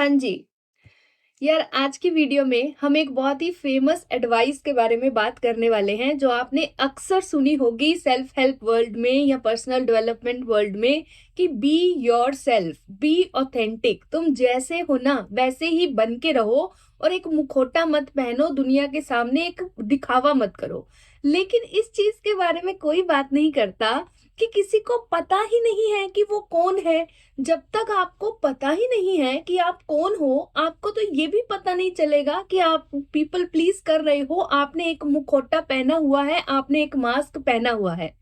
हाँ जी। यार आज की वीडियो में हम एक बहुत ही फेमस एडवाइस के बारे में बात करने वाले हैं जो आपने अक्सर सुनी होगी सेल्फ हेल्प वर्ल्ड में या पर्सनल डेवलपमेंट वर्ल्ड में कि be your self, be authentic. तुम जैसे हो ना वैसे ही बन के रहो और एक मुखौटा मत पहनो, दुनिया के सामने एक दिखावा मत करो। लेकिन इस चीज के बारे में कोई बात नहीं करता कि किसी को पता ही नहीं है कि वो कौन है। जब तक आपको पता ही नहीं है कि आप कौन हो, आपको तो ये भी पता नहीं चलेगा कि आप पीपल प्लीज कर रहे हो। आपने एक मुखौटा पहना हुआ है, आपने एक मास्क पहना हुआ है।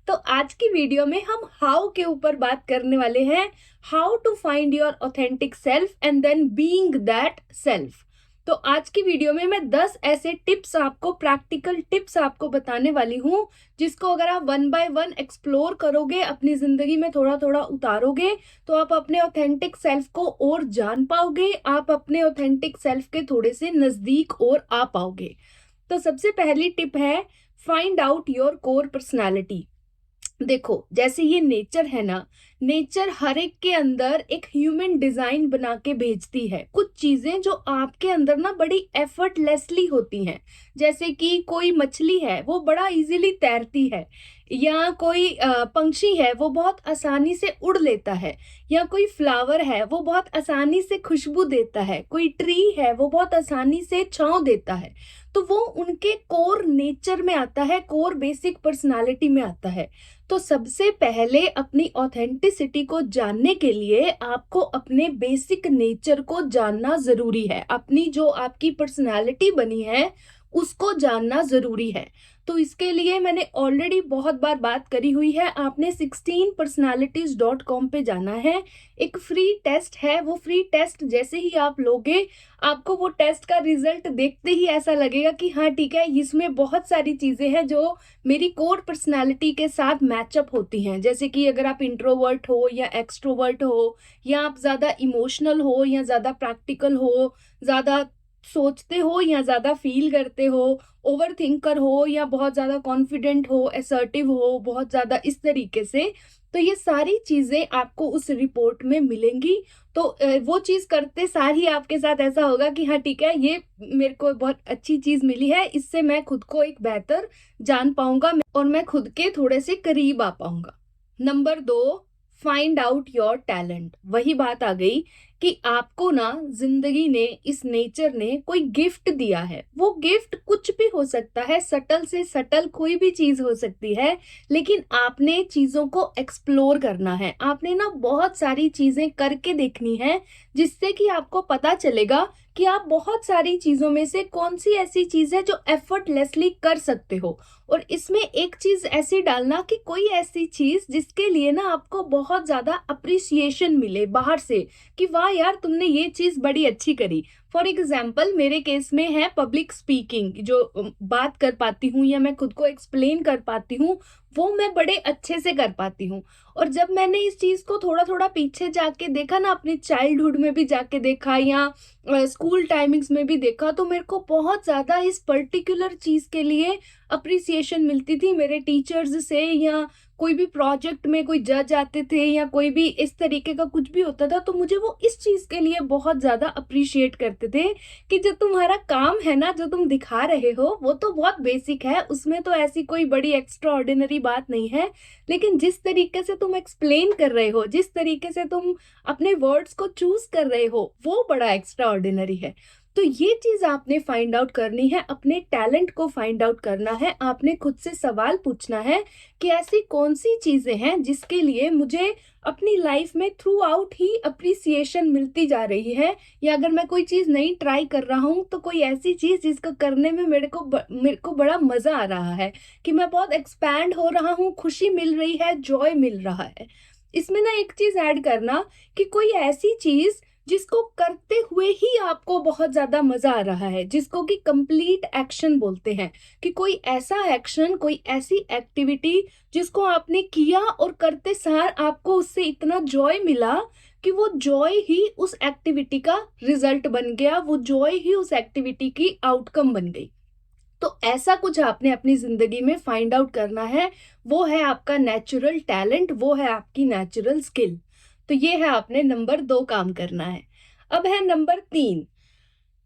तो आज की वीडियो में हम हाउ के ऊपर बात करने वाले हैं, how to find your authentic self and then being that self. तो आज की वीडियो में मैं 10 ऐसे टिप्स आपको, प्रैक्टिकल टिप्स आपको बताने वाली हूँ, जिसको अगर आप वन बाय वन एक्सप्लोर करोगे, अपनी जिंदगी में थोड़ा थोड़ा उतारोगे, तो आप अपने ऑथेंटिक सेल्फ को और जान पाओगे, आप अपने ऑथेंटिक सेल्फ के थोड़े से नजदीक और आ पाओगे। तो सबसे पहली टिप है, find out your core personality. देखो, जैसे ये नेचर है ना, नेचर हर एक के अंदर एक ह्यूमन डिजाइन बना के भेजती है। कुछ चीजें जो आपके अंदर ना बड़ी एफर्टलेसली होती हैं, जैसे कि कोई मछली है वो बड़ा इजीली तैरती है, या कोई पंछी है वो बहुत आसानी से उड़ लेता है, या कोई फ्लावर है वो बहुत आसानी से खुशबू देता है, कोई ट्री है वो बहुत आसानी से छांव देता है। तो वो उनके कोर नेचर में आता है, कोर बेसिक पर्सनालिटी में आता है। तो सबसे पहले अपनी ऑथेंटिसिटी को जानने के लिए आपको अपने बेसिक नेचर को जानना जरूरी है। अपनी जो आपकी पर्सनालिटी बनी है उसको जानना जरूरी है। तो इसके लिए मैंने ऑलरेडी बहुत बार बात करी हुई है, आपने 16personalities.com पे जाना है। एक फ्री टेस्ट है, वो फ्री टेस्ट जैसे ही आप लोगे, आपको वो टेस्ट का रिजल्ट देखते ही ऐसा लगेगा कि हाँ ठीक है, इसमें बहुत सारी चीजें हैं जो मेरी कोर पर्सनालिटी के साथ मैचअप होती हैं। जैसे कि अगर आप इंट्रोवर्ट हो या एक्सट्रोवर्ट हो, या आप ज्यादा इमोशनल हो या ज्यादा प्रैक्टिकल हो, ज्यादा सोचते हो या ज्यादा फील करते हो, ओवर थिंकर हो या बहुत ज्यादा कॉन्फिडेंट हो, असर्टिव हो, बहुत ज्यादा इस तरीके से। तो ये सारी चीजें आपको उस रिपोर्ट में मिलेंगी। तो वो चीज करते सार ही आपके साथ ऐसा होगा कि हाँ ठीक है, ये मेरे को बहुत अच्छी चीज मिली है, इससे मैं खुद को एक बेहतर जान पाऊंगा और मैं खुद के थोड़े से करीब आ पाऊंगा। Number 2, find out your talent. वही बात आ गई कि आपको ना जिंदगी ने, इस नेचर ने कोई गिफ्ट दिया है। वो गिफ्ट कुछ भी हो सकता है, सटल से सटल कोई भी चीज हो सकती है, लेकिन आपने चीजों को एक्सप्लोर करना है। आपने ना बहुत सारी चीजें करके देखनी है, जिससे कि आपको पता चलेगा कि आप बहुत सारी चीजों में से कौन सी ऐसी चीज है जो एफर्टलेसली कर सकते हो। और इसमें एक चीज ऐसी डालना कि कोई ऐसी चीज जिसके लिए ना आपको बहुत ज्यादा अप्रिसिएशन मिले बाहर से, कि वाह यार तुमने ये चीज बड़ी अच्छी करी। फॉर एग्जाम्पल मेरे केस में है पब्लिक स्पीकिंग, जो बात कर पाती हूँ या मैं खुद को एक्सप्लेन कर पाती हूँ, वो मैं बड़े अच्छे से कर पाती हूँ। और जब मैंने इस चीज को थोड़ा थोड़ा पीछे जाके देखा ना, अपनी चाइल्डहुड में भी जाके देखा या स्कूल टाइमिंग्स में भी देखा, तो मेरे को बहुत ज्यादा इस पर्टिकुलर चीज के लिए अप्रिसिएशन मिलती थी मेरे टीचर्स से, या कोई भी प्रोजेक्ट में कोई जज आते थे या कोई भी इस तरीके का कुछ भी होता था, तो मुझे वो इस चीज के लिए बहुत ज्यादा अप्रिशिएट करते थे कि जो तुम्हारा काम है ना, जो तुम दिखा रहे हो, वो तो बहुत बेसिक है, उसमें तो ऐसी कोई बड़ी एक्स्ट्रा ऑर्डिनरी बात नहीं है, लेकिन जिस तरीके से तुम एक्सप्लेन कर रहे हो, जिस तरीके से तुम अपने वर्ड्स को चूज कर रहे हो, वो बड़ा एक्स्ट्रा ऑर्डिनरी है। तो ये चीज आपने फाइंड आउट करनी है, अपने टैलेंट को फाइंड आउट करना है। आपने खुद से सवाल पूछना है कि ऐसी कौन सी चीजें हैं जिसके लिए मुझे अपनी लाइफ में थ्रू आउट ही अप्रिसिएशन मिलती जा रही है, या अगर मैं कोई चीज नई ट्राई कर रहा हूँ तो कोई ऐसी चीज जिसको करने में मेरे को बड़ा मजा आ रहा है, कि मैं बहुत एक्सपैंड हो रहा हूँ, खुशी मिल रही है, जॉय मिल रहा है। इसमें ना एक चीज ऐड करना कि कोई ऐसी चीज जिसको करते हुए ही आपको बहुत ज्यादा मजा आ रहा है, जिसको कि कंप्लीट एक्शन बोलते हैं, कि कोई ऐसा एक्शन, कोई ऐसी एक्टिविटी जिसको आपने किया और करते सार आपको उससे इतना जॉय मिला कि वो जॉय ही उस एक्टिविटी का रिजल्ट बन गया, वो जॉय ही उस एक्टिविटी की आउटकम बन गई। तो ऐसा कुछ आपने अपनी जिंदगी में फाइंड आउट करना है। वो है आपका नेचुरल टैलेंट, वो है आपकी नेचुरल स्किल। तो ये है, आपने नंबर 2 काम करना है। अब है नंबर 3,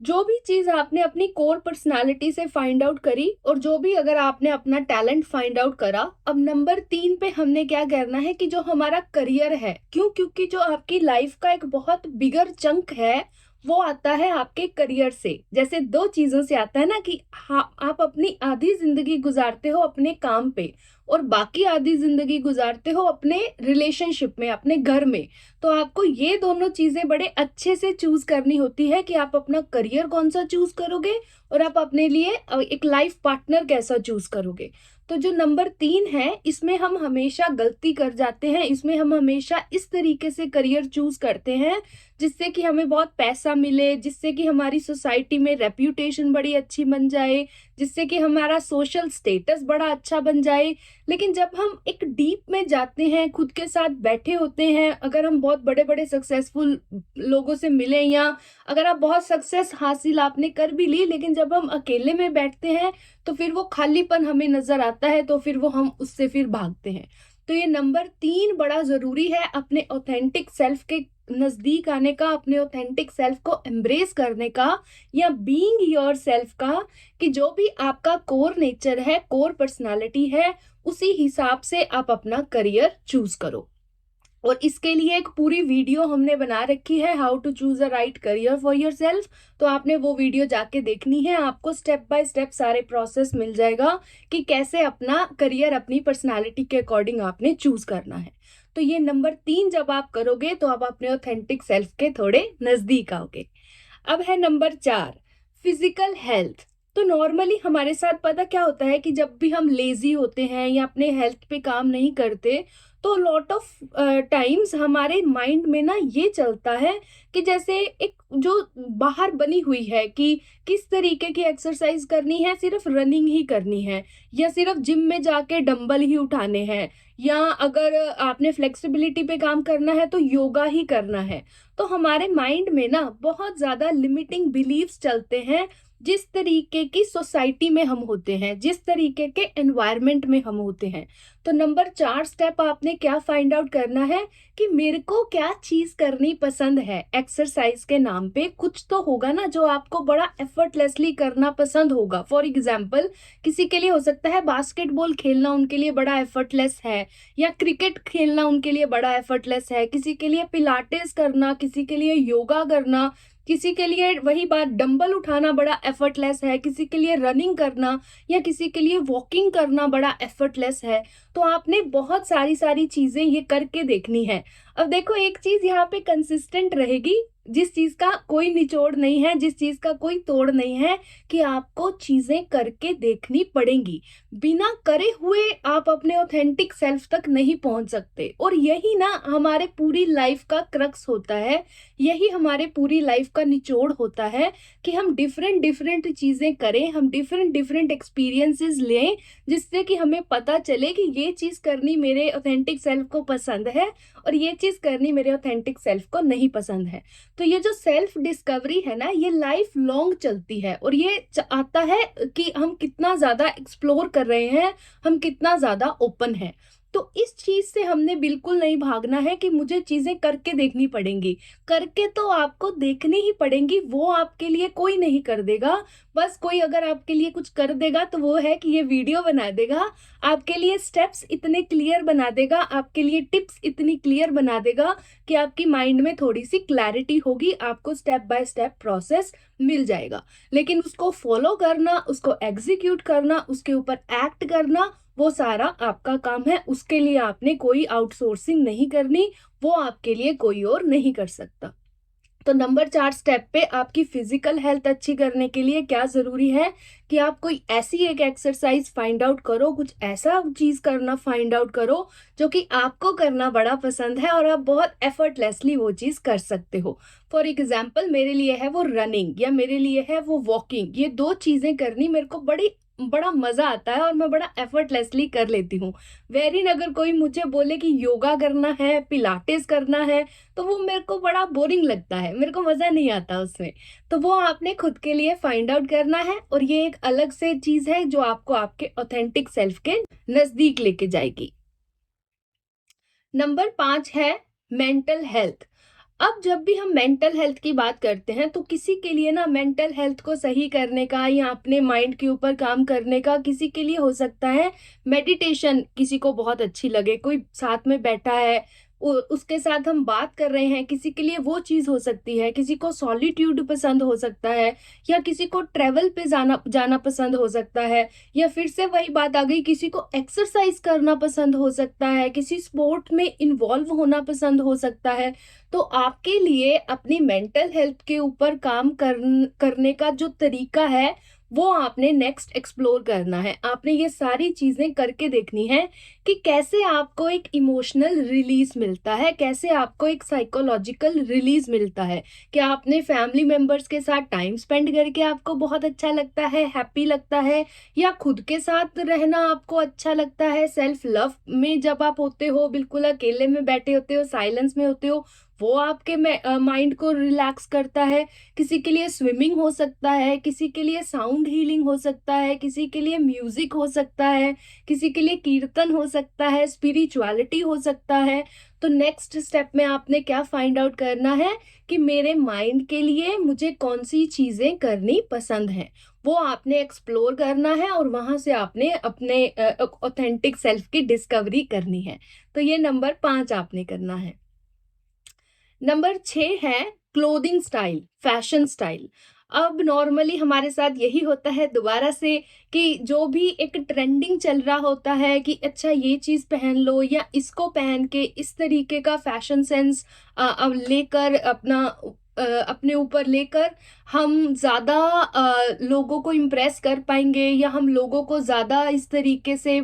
जो भी चीज आपने अपनी कोर पर्सनालिटी से फाइंड आउट करी और जो भी अगर आपने अपना टैलेंट फाइंड आउट करा, अब नंबर 3 पे हमने क्या करना है कि जो हमारा करियर है, क्योंकि जो आपकी लाइफ का एक बहुत बिगर चंक है वो आता है आपके करियर से। जैसे दो चीजों से आता है ना कि आप अपनी आधी जिंदगी गुजारते हो अपने काम पे और बाकी आधी जिंदगी गुजारते हो अपने रिलेशनशिप में, अपने घर में। तो आपको ये दोनों चीजें बड़े अच्छे से चूज करनी होती है कि आप अपना करियर कौन सा चूज करोगे और आप अपने लिए एक लाइफ पार्टनर कैसा चूज करोगे। तो जो नंबर 3 है इसमें हम हमेशा गलती कर जाते हैं, इसमें हम हमेशा इस तरीके से करियर चूज करते हैं जिससे कि हमें बहुत पैसा मिले, जिससे कि हमारी सोसाइटी में रेप्यूटेशन बड़ी अच्छी बन जाए, जिससे कि हमारा सोशल स्टेटस बड़ा अच्छा बन जाए। लेकिन जब हम एक डीप में जाते हैं, खुद के साथ बैठे होते हैं, अगर हम बहुत बड़े बड़े सक्सेसफुल लोगों से मिले या अगर आप बहुत सक्सेस हासिल आपने कर भी ली, लेकिन जब हम अकेले में बैठते हैं तो फिर वो खालीपन हमें नजर आता है, तो फिर वो हम उससे फिर भागते हैं। तो ये नंबर 3 बड़ा जरूरी है अपने ऑथेंटिक सेल्फ के नजदीक आने का, अपने ऑथेंटिक सेल्फ को एम्ब्रेस करने का या बीइंग योर सेल्फ का, कि जो भी आपका कोर नेचर है, कोर पर्सनालिटी है, उसी हिसाब से आप अपना करियर चूज करो। और इसके लिए एक पूरी वीडियो हमने बना रखी है, how to choose a right career for yourself. तो आपने वो वीडियो जाके देखनी है, आपको स्टेप बाय स्टेप सारे प्रोसेस मिल जाएगा कि कैसे अपना करियर अपनी पर्सनालिटी के अकॉर्डिंग आपने चूज करना है। तो ये नंबर 3 जब आप करोगे तो आप अपने ऑथेंटिक सेल्फ के थोड़े नजदीक आओगे। अब है नंबर 4, फिजिकल हेल्थ। तो नॉर्मली हमारे साथ पता क्या होता है कि जब भी हम लेजी होते हैं या अपने हेल्थ पे काम नहीं करते, तो लॉट ऑफ टाइम्स हमारे माइंड में ना ये चलता है कि जैसे एक जो बाहर बनी हुई है कि किस तरीके की एक्सरसाइज करनी है, सिर्फ रनिंग ही करनी है या सिर्फ जिम में जाके डंबल ही उठाने हैं, या अगर आपने फ्लेक्सिबिलिटी पे काम करना है तो योगा ही करना है। तो हमारे माइंड में ना बहुत ज्यादा लिमिटिंग बिलीव्स चलते हैं, जिस तरीके की सोसाइटी में हम होते हैं, जिस तरीके के एनवायरनमेंट में हम होते हैं। तो नंबर 4 स्टेप आपने क्या फाइंड आउट करना है कि मेरे को क्या चीज करनी पसंद है। एक्सरसाइज के नाम पे कुछ तो होगा ना जो आपको बड़ा एफर्टलेसली करना पसंद होगा। फॉर एग्जाम्पल, किसी के लिए हो सकता है बास्केटबॉल खेलना उनके लिए बड़ा एफर्टलेस है, या क्रिकेट खेलना उनके लिए बड़ा एफर्टलेस है, किसी के लिए पिलाटेस करना, किसी के लिए योगा करना, किसी के लिए वही बात डंबल उठाना बड़ा एफर्टलेस है, किसी के लिए रनिंग करना या किसी के लिए वॉकिंग करना बड़ा एफर्टलेस है। तो आपने बहुत सारी सारी चीजें ये करके देखनी है। अब देखो, एक चीज यहाँ पे कंसिस्टेंट रहेगी, जिस चीज का कोई निचोड़ नहीं है, जिस चीज का कोई तोड़ नहीं है, कि आपको चीजें करके देखनी पड़ेंगी। बिना करे हुए आप अपने ऑथेंटिक सेल्फ तक नहीं पहुंच सकते। और यही ना हमारे पूरी लाइफ का क्रक्स होता है, यही हमारे पूरी लाइफ का निचोड़ होता है कि हम डिफरेंट डिफरेंट चीजें करें, हम डिफरेंट डिफरेंट एक्सपीरियंसेस लें, जिससे कि हमें पता चले कि ये चीज करनी मेरे ऑथेंटिक सेल्फ को पसंद है और ये चीज करनी मेरे ऑथेंटिक सेल्फ को नहीं पसंद है। तो ये जो सेल्फ डिस्कवरी है ना, ये लाइफ लॉन्ग चलती है और ये आता है कि हम कितना ज्यादा एक्सप्लोर कर रहे हैं, हम कितना ज्यादा ओपन है। तो इस चीज से हमने बिल्कुल नहीं भागना है कि मुझे चीजें करके देखनी पड़ेंगी। करके तो आपको देखनी ही पड़ेंगी, वो आपके लिए कोई नहीं कर देगा। बस कोई अगर आपके लिए कुछ कर देगा तो वो है कि ये वीडियो बना देगा, आपके लिए स्टेप्स इतने क्लियर बना देगा, आपके लिए टिप्स इतनी क्लियर बना देगा कि आपकी माइंड में थोड़ी सी क्लैरिटी होगी, आपको स्टेप बाय स्टेप प्रोसेस मिल जाएगा। लेकिन उसको फॉलो करना, उसको एग्जीक्यूट करना, उसके ऊपर एक्ट करना, वो सारा आपका काम है। उसके लिए आपने कोई आउटसोर्सिंग नहीं करनी, वो आपके लिए कोई और नहीं कर सकता। तो नंबर 4 स्टेप पे आपकी फिजिकल हेल्थ अच्छी करने के लिए क्या जरूरी है कि आप कोई ऐसी एक एक्सरसाइज फाइंड आउट करो, कुछ ऐसा चीज करना फाइंड आउट करो जो कि आपको करना बड़ा पसंद है और आप बहुत एफर्टलेसली वो चीज कर सकते हो। फॉर एग्जाम्पल, मेरे लिए है वो रनिंग या मेरे लिए है वो वॉकिंग। ये दो चीजें करनी मेरे को बड़ा मजा आता है और मैं बड़ा एफर्टलेसली कर लेती हूँ। वेरिन अगर कोई मुझे बोले कि योगा करना है, पिलाटेस करना है, तो वो मेरे को बड़ा बोरिंग लगता है, मेरे को मजा नहीं आता उसमें। तो वो आपने खुद के लिए फाइंड आउट करना है और ये एक अलग से चीज है जो आपको आपके ऑथेंटिक सेल्फ के नजदीक लेके जाएगी। नंबर 5 है मेंटल हेल्थ। अब जब भी हम मेंटल हेल्थ की बात करते हैं तो किसी के लिए ना मेंटल हेल्थ को सही करने का या अपने माइंड के ऊपर काम करने का, किसी के लिए हो सकता है मेडिटेशन किसी को बहुत अच्छी लगे, कोई साथ में बैठा है उसके साथ हम बात कर रहे हैं, किसी के लिए वो चीज हो सकती है, किसी को सॉलिट्यूड पसंद हो सकता है, या किसी को ट्रेवल पे जाना जाना पसंद हो सकता है, या फिर से वही बात आ गई, किसी को एक्सरसाइज करना पसंद हो सकता है, किसी स्पोर्ट में इन्वॉल्व होना पसंद हो सकता है। तो आपके लिए अपनी मेंटल हेल्थ के ऊपर काम करने का जो तरीका है वो आपने नेक्स्ट एक्सप्लोर करना है। आपने ये सारी चीजें करके देखनी है कि कैसे आपको एक इमोशनल रिलीज मिलता है, कैसे आपको एक साइकोलॉजिकल रिलीज मिलता है। क्या आपने फैमिली मेंबर्स के साथ टाइम स्पेंड करके आपको बहुत अच्छा लगता है, हैप्पी लगता है, या खुद के साथ रहना आपको अच्छा लगता है, सेल्फ लव में जब आप होते हो, बिल्कुल अकेले में बैठे होते हो, साइलेंस में होते हो, वो आपके माइंड को रिलैक्स करता है। किसी के लिए स्विमिंग हो सकता है, किसी के लिए साउंड हीलिंग हो सकता है, किसी के लिए म्यूजिक हो सकता है, किसी के लिए कीर्तन हो सकता है, स्पिरिचुअलिटी हो सकता है। तो नेक्स्ट स्टेप में आपने क्या फाइंड आउट करना है कि मेरे माइंड के लिए मुझे कौन सी चीजें करनी पसंद है, वो आपने एक्सप्लोर करना है और वहां से आपने अपने ऑथेंटिक सेल्फ की डिस्कवरी करनी है। तो ये नंबर 5 आपने करना है। नंबर 6 है क्लोथिंग स्टाइल, फैशन स्टाइल। अब नॉर्मली हमारे साथ यही होता है दोबारा से कि जो भी एक ट्रेंडिंग चल रहा होता है कि अच्छा ये चीज पहन लो या इसको पहन के इस तरीके का फैशन सेंस अब लेकर अपने ऊपर लेकर हम ज्यादा लोगों को इम्प्रेस कर पाएंगे, या हम लोगों को ज्यादा इस तरीके से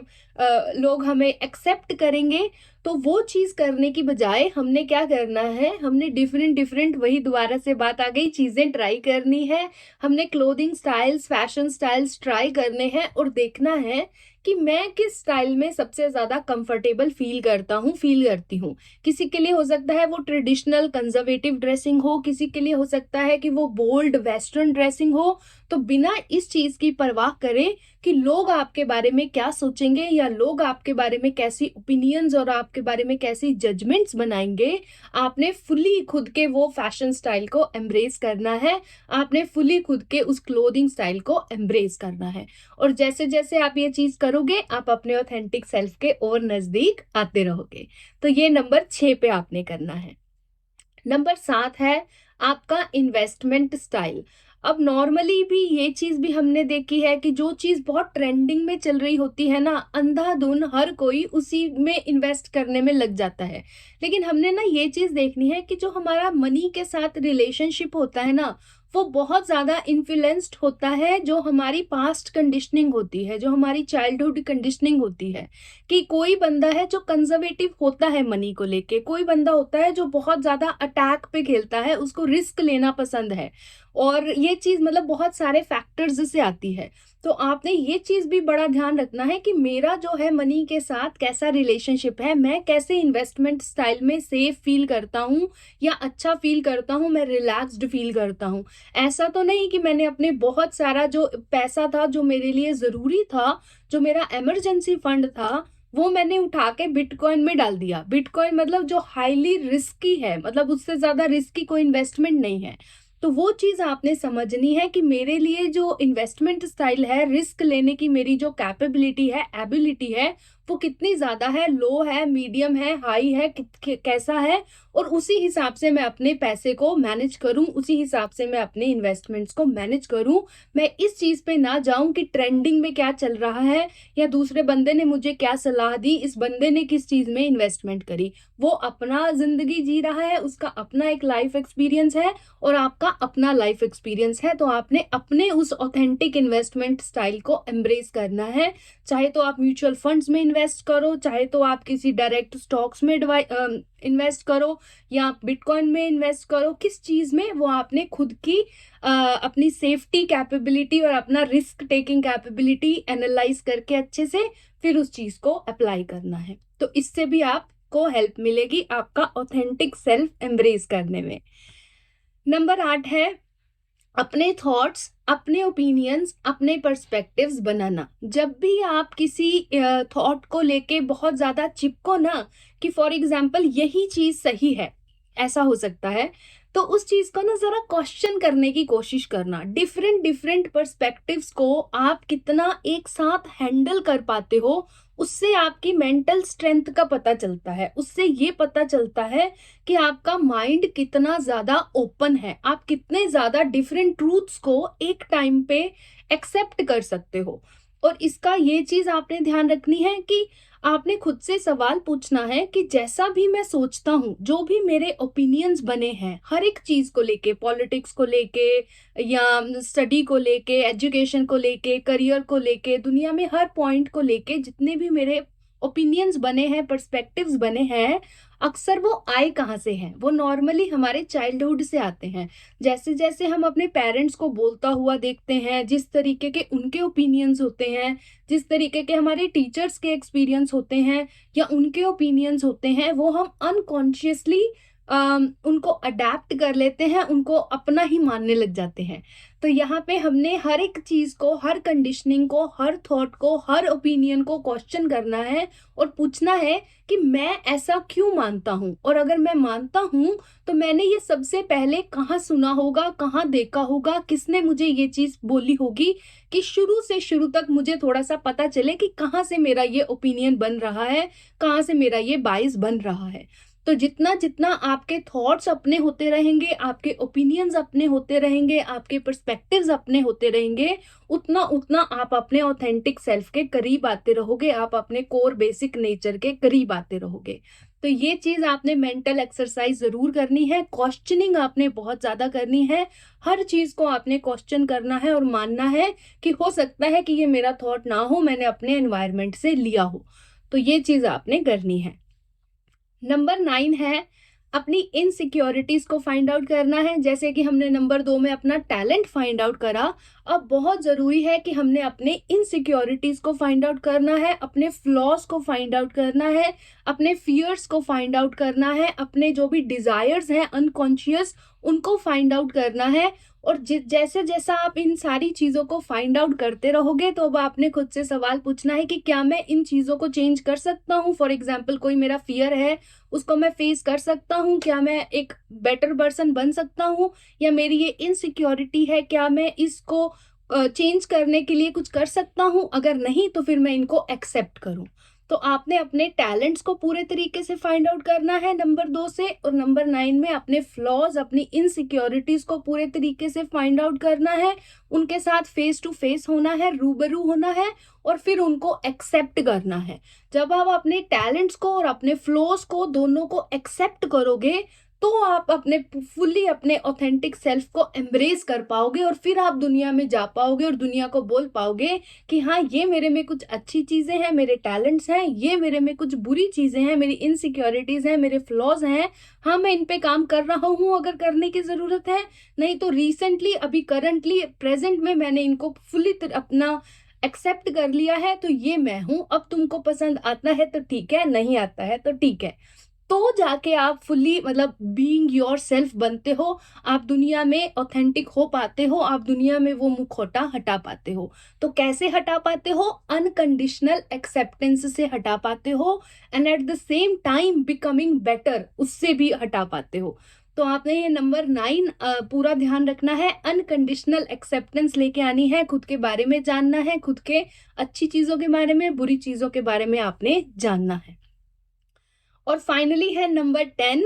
लोग हमें एक्सेप्ट करेंगे। तो वो चीज करने की बजाय हमने क्या करना है, हमने डिफरेंट डिफरेंट, वही दोबारा से बात आ गई, चीजें ट्राई करनी है। हमने clothing styles, fashion styles try करने हैं और देखना है कि मैं किस स्टाइल में सबसे ज्यादा कंफर्टेबल फील करती हूँ। किसी के लिए हो सकता है वो ट्रेडिशनल कंजर्वेटिव ड्रेसिंग हो, किसी के लिए हो सकता है कि वो बोल्ड वेस्टर्न ड्रेसिंग हो। तो बिना इस चीज की परवाह करे कि लोग आपके बारे में क्या सोचेंगे या लोग आपके बारे में कैसी ओपिनियंस और आपके बारे में कैसी जजमेंट्स बनाएंगे, आपने फुली खुद के वो फैशन स्टाइल को एम्ब्रेस करना है। आपने फुली खुद के उस क्लोथिंग स्टाइल को एम्ब्रेस करना है। और जैसे जैसे आप ये चीज करोगे आप अपने ऑथेंटिक सेल्फ के और नजदीक आते रहोगे। तो ये नंबर 6 पे आपने करना है। नंबर 7 है आपका इन्वेस्टमेंट स्टाइल। अब नॉर्मली भी ये चीज भी हमने देखी है कि जो चीज बहुत ट्रेंडिंग में चल रही होती है ना, अंधाधुन हर कोई उसी में इन्वेस्ट करने में लग जाता है। लेकिन हमने ना ये चीज देखनी है कि जो हमारा मनी के साथ रिलेशनशिप होता है ना, वो बहुत ज्यादा इन्फ्लुएंस्ड होता है जो हमारी पास्ट कंडीशनिंग होती है, जो हमारी चाइल्डहुड कंडीशनिंग होती है। कि कोई बंदा है जो कंजर्वेटिव होता है मनी को लेके, कोई बंदा होता है जो बहुत ज्यादा अटैक पे खेलता है, उसको रिस्क लेना पसंद है। और ये चीज मतलब बहुत सारे फैक्टर्स से आती है। तो आपने ये चीज भी बड़ा ध्यान रखना है कि मेरा जो है मनी के साथ कैसा रिलेशनशिप है, मैं कैसे इन्वेस्टमेंट स्टाइल में सेफ फील करता हूँ या अच्छा फील करता हूँ, मैं रिलैक्स्ड फील करता हूँ। ऐसा तो नहीं कि मैंने अपने बहुत सारा जो पैसा था जो मेरे लिए जरूरी था, जो मेरा इमरजेंसी फंड था, वो मैंने उठा के बिटकॉइन में डाल दिया। बिटकॉइन मतलब जो हाईली रिस्की है, मतलब उससे ज्यादा रिस्की कोई इन्वेस्टमेंट नहीं है। तो वो चीज आपने समझनी है कि मेरे लिए जो इन्वेस्टमेंट स्टाइल है, रिस्क लेने की मेरी जो कैपेबिलिटी है, एबिलिटी है, वो कितनी ज्यादा है, लो है, मीडियम है, हाई है, कैसा है। और उसी हिसाब से मैं अपने पैसे को मैनेज करूं, उसी हिसाब से मैं अपने इन्वेस्टमेंट्स को मैनेज करूं। मैं इस चीज पे ना जाऊं कि ट्रेंडिंग में क्या चल रहा है या दूसरे बंदे ने मुझे क्या सलाह दी, इस बंदे ने किस चीज में इन्वेस्टमेंट करी। वो अपना जिंदगी जी रहा है, उसका अपना एक लाइफ एक्सपीरियंस है और आपका अपना लाइफ एक्सपीरियंस है। तो आपने अपने उस ऑथेंटिक इन्वेस्टमेंट स्टाइल को एम्ब्रेस करना है। चाहे तो आप म्यूचुअल फंड्स में इन्वेस्ट करो, चाहे तो आप किसी डायरेक्ट स्टॉक्स में इन्वेस्ट करो या बिटकॉइन में इन्वेस्ट करो, किस चीज में, वो आपने खुद की अपनी सेफ्टी कैपेबिलिटी और अपना रिस्क टेकिंग कैपेबिलिटी एनालाइज करके अच्छे से फिर उस चीज को अप्लाई करना है। तो इससे भी आपको हेल्प मिलेगी आपका ऑथेंटिक सेल्फ एम्ब्रेस करने में। नंबर 8 है अपने थॉट्स, अपने ओपिनियंस, अपने पर्सपेक्टिव्स बनाना। जब भी आप किसी थॉट को लेके बहुत ज्यादा चिपको ना कि फॉर एग्जाम्पल यही चीज सही है, ऐसा हो सकता है। तो उस चीज को ना जरा क्वेश्चन करने की कोशिश करना, डिफरेंट डिफरेंट पर्सपेक्टिव्स को आप कितना एक साथ हैंडल कर पाते हो, उससे आपकी मेंटल स्ट्रेंथ का पता चलता है। उससे ये पता चलता है कि आपका माइंड कितना ज्यादा ओपन है, आप कितने ज्यादा डिफरेंट ट्रूथ्स को एक टाइम पे एक्सेप्ट कर सकते हो। और इसका ये चीज आपने ध्यान रखनी है कि आपने खुद से सवाल पूछना है कि जैसा भी मैं सोचता हूँ, जो भी मेरे ओपिनियंस बने हैं हर एक चीज को लेके, पॉलिटिक्स को लेके या स्टडी को लेके, एजुकेशन को लेके, करियर को लेके, दुनिया में हर पॉइंट को लेके जितने भी मेरे ओपिनियंस बने हैं, पर्सपेक्टिव्स बने हैं, अक्सर वो आए कहाँ से हैं? वो नॉर्मली हमारे चाइल्डहुड से आते हैं। जैसे जैसे हम अपने पेरेंट्स को बोलता हुआ देखते हैं, जिस तरीके के उनके ओपिनियंस होते हैं, जिस तरीके के हमारे टीचर्स के एक्सपीरियंस होते हैं या उनके ओपिनियंस होते हैं, वो हम अनकॉन्शियसली उनको अडेप्ट कर लेते हैं, उनको अपना ही मानने लग जाते हैं। तो यहाँ पे हमने हर एक चीज को, हर कंडीशनिंग को, हर थॉट को, हर ओपिनियन को क्वेश्चन करना है और पूछना है कि मैं ऐसा क्यों मानता हूँ, और अगर मैं मानता हूँ तो मैंने ये सबसे पहले कहाँ सुना होगा, कहाँ देखा होगा, किसने मुझे ये चीज बोली होगी, कि शुरू से शुरू तक मुझे थोड़ा सा पता चले कि कहाँ से मेरा ये ओपिनियन बन रहा है, कहाँ से मेरा ये बाइस बन रहा है। तो जितना जितना आपके थॉट्स अपने होते रहेंगे, आपके ओपिनियंस अपने होते रहेंगे, आपके पर्सपेक्टिव्स अपने होते रहेंगे, उतना उतना आप अपने ऑथेंटिक सेल्फ के करीब आते रहोगे, आप अपने कोर बेसिक नेचर के करीब आते रहोगे। तो ये चीज आपने मेंटल एक्सरसाइज जरूर करनी है, क्वेश्चनिंग आपने बहुत ज्यादा करनी है, हर चीज को आपने क्वेश्चन करना है और मानना है कि हो सकता है कि ये मेरा थॉट ना हो, मैंने अपने एनवायरनमेंट से लिया हो। तो ये चीज आपने करनी है। नंबर 9 है अपनी इनसिक्योरिटीज को फाइंड आउट करना है। जैसे कि हमने नंबर 2 में अपना टैलेंट फाइंड आउट करा, अब बहुत जरूरी है कि हमने अपने इनसिक्योरिटीज को फाइंड आउट करना है, अपने फ्लॉज को फाइंड आउट करना है, अपने फियर्स को फाइंड आउट करना है, अपने जो भी डिजायर्स हैं अनकॉन्शियस उनको फाइंड आउट करना है। और जैसे जैसा आप इन सारी चीजों को फाइंड आउट करते रहोगे, तो अब आपने खुद से सवाल पूछना है कि क्या मैं इन चीजों को चेंज कर सकता हूँ। फॉर एग्जाम्पल, कोई मेरा फियर है, उसको मैं फेस कर सकता हूँ, क्या मैं एक बेटर पर्सन बन सकता हूँ, या मेरी ये इनसिक्योरिटी है, क्या मैं इसको चेंज करने के लिए कुछ कर सकता हूँ? अगर नहीं तो फिर मैं इनको एक्सेप्ट करूँ। तो आपने अपने टैलेंट्स को पूरे तरीके से फाइंड आउट करना है नंबर 2 से, और नंबर 9 में अपने फ्लॉज, अपनी इनसिक्योरिटीज को पूरे तरीके से फाइंड आउट करना है, उनके साथ फेस टू फेस होना है, रूबरू होना है, और फिर उनको एक्सेप्ट करना है। जब आप अपने टैलेंट्स को और अपने फ्लॉज को दोनों को एक्सेप्ट करोगे, तो आप अपने फुल्ली अपने ऑथेंटिक सेल्फ को एम्ब्रेस कर पाओगे, और फिर आप दुनिया में जा पाओगे और दुनिया को बोल पाओगे कि हाँ, ये मेरे में कुछ अच्छी चीजें हैं, मेरे टैलेंट्स हैं, ये मेरे में कुछ बुरी चीजें हैं, मेरी इनसिक्योरिटीज हैं, मेरे फ्लॉज हैं। हाँ, मैं इन पे काम कर रहा हूँ अगर करने की जरूरत है, नहीं तो रिसेंटली, अभी करंटली प्रेजेंट में मैंने इनको फुल्ली अपना एक्सेप्ट कर लिया है। तो ये मैं हूं, अब तुमको पसंद आता है तो ठीक है, नहीं आता है तो ठीक है। तो जाके आप फुल्ली मतलब बीइंग योर सेल्फ बनते हो, आप दुनिया में ऑथेंटिक हो पाते हो, आप दुनिया में वो मुखौटा हटा पाते हो। तो कैसे हटा पाते हो? अनकंडीशनल एक्सेप्टेंस से हटा पाते हो, and at the same time becoming better, उससे भी हटा पाते हो। तो आपने ये नंबर 9 पूरा ध्यान रखना है, अनकंडीशनल एक्सेप्टेंस लेके आनी है, खुद के बारे में जानना है, खुद के अच्छी चीजों के बारे में, बुरी चीजों के बारे में आपने जानना है। और फाइनली है नंबर 10,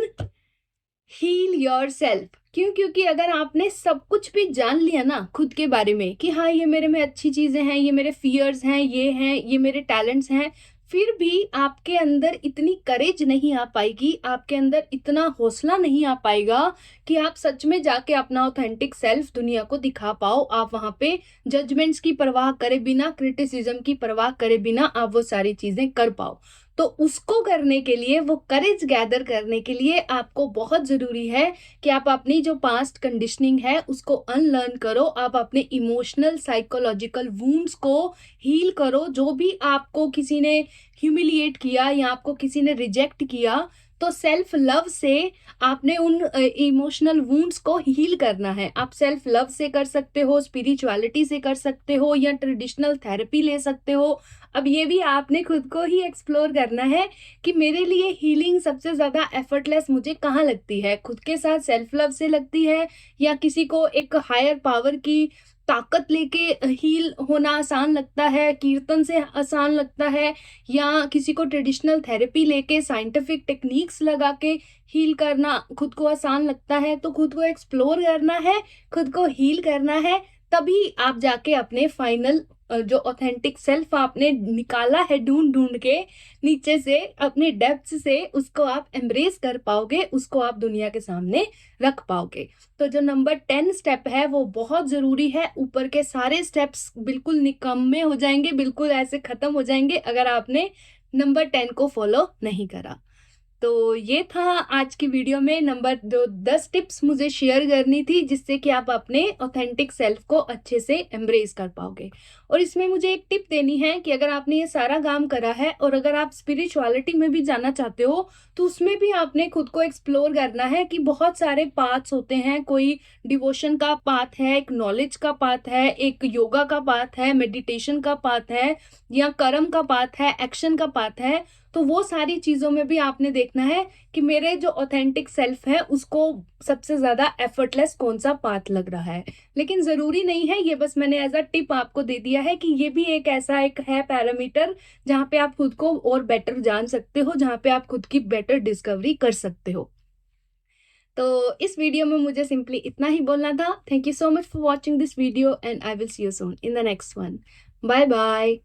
हील योर सेल्फ। क्यों? क्योंकि अगर आपने सब कुछ भी जान लिया ना खुद के बारे में कि हाँ, ये मेरे में अच्छी चीजें हैं, ये मेरे फियर्स हैं, ये हैं, ये मेरे टैलेंट्स हैं, फिर भी आपके अंदर इतनी करेज नहीं आ पाएगी, आपके अंदर इतना हौसला नहीं आ पाएगा कि आप सच में जाके अपना ऑथेंटिक सेल्फ दुनिया को दिखा पाओ। आप वहां पे जजमेंट्स की परवाह करे बिना, क्रिटिसिज्म की परवाह करे बिना आप वो सारी चीजें कर पाओ। तो उसको करने के लिए, वो करेज गैदर करने के लिए आपको बहुत जरूरी है कि आप अपनी जो पास्ट कंडीशनिंग है उसको अनलर्न करो, आप अपने इमोशनल साइकोलॉजिकल वुंड्स को हील करो। जो भी आपको किसी ने ह्यूमिलिएट किया या आपको किसी ने रिजेक्ट किया, तो सेल्फ लव से आपने उन इमोशनल वुंड्स को हील करना है। आप सेल्फ लव से कर सकते हो, स्पिरिचुअलिटी से कर सकते हो, या ट्रेडिशनल थेरेपी ले सकते हो। अब ये भी आपने खुद को ही एक्सप्लोर करना है कि मेरे लिए हीलिंग सबसे ज्यादा एफर्टलेस मुझे कहाँ लगती है, खुद के साथ सेल्फ लव से लगती है, या किसी को एक हायर पावर की ताकत लेके हील होना आसान लगता है, कीर्तन से आसान लगता है, या किसी को ट्रेडिशनल थेरेपी लेके साइंटिफिक टेक्निक्स लगा के हील करना खुद को आसान लगता है। तो खुद को एक्सप्लोर करना है, खुद को हील करना है, तभी आप जाके अपने फाइनल जो ऑथेंटिक सेल्फ आपने निकाला है ढूंढ ढूंढ के नीचे से, अपने डेप्थ से, उसको आप एम्ब्रेस कर पाओगे, उसको आप दुनिया के सामने रख पाओगे। तो जो नंबर 10 स्टेप है वो बहुत जरूरी है। ऊपर के सारे स्टेप्स बिल्कुल निकम्मे हो जाएंगे, बिल्कुल ऐसे खत्म हो जाएंगे अगर आपने नंबर 10 को फॉलो नहीं करा। तो ये था आज की वीडियो में नंबर 10 टिप्स मुझे शेयर करनी थी, जिससे कि आप अपने ऑथेंटिक सेल्फ को अच्छे से एम्ब्रेस कर पाओगे। और इसमें मुझे एक टिप देनी है कि अगर आपने ये सारा काम करा है और अगर आप स्पिरिचुअलिटी में भी जाना चाहते हो, तो उसमें भी आपने खुद को एक्सप्लोर करना है कि बहुत सारे पाथ्स होते हैं। कोई डिवोशन का पाथ है, एक नॉलेज का पाथ है, एक योगा का पाथ है, मेडिटेशन का पाथ है, या कर्म का पाथ है, एक्शन का पाथ है। तो वो सारी चीजों में भी आपने देखना है कि मेरे जो ऑथेंटिक सेल्फ है उसको सबसे ज्यादा एफर्टलेस कौन सा पाथ लग रहा है। लेकिन जरूरी नहीं है, ये बस मैंने एज अ टिप आपको दे दिया है कि ये भी एक ऐसा एक है पैरामीटर जहाँ पे आप खुद को और बेटर जान सकते हो, जहाँ पे आप खुद की बेटर डिस्कवरी कर सकते हो। तो इस वीडियो में मुझे सिंपली इतना ही बोलना था। Thank you so much for watching this video and I will see you soon in the next one. Bye bye.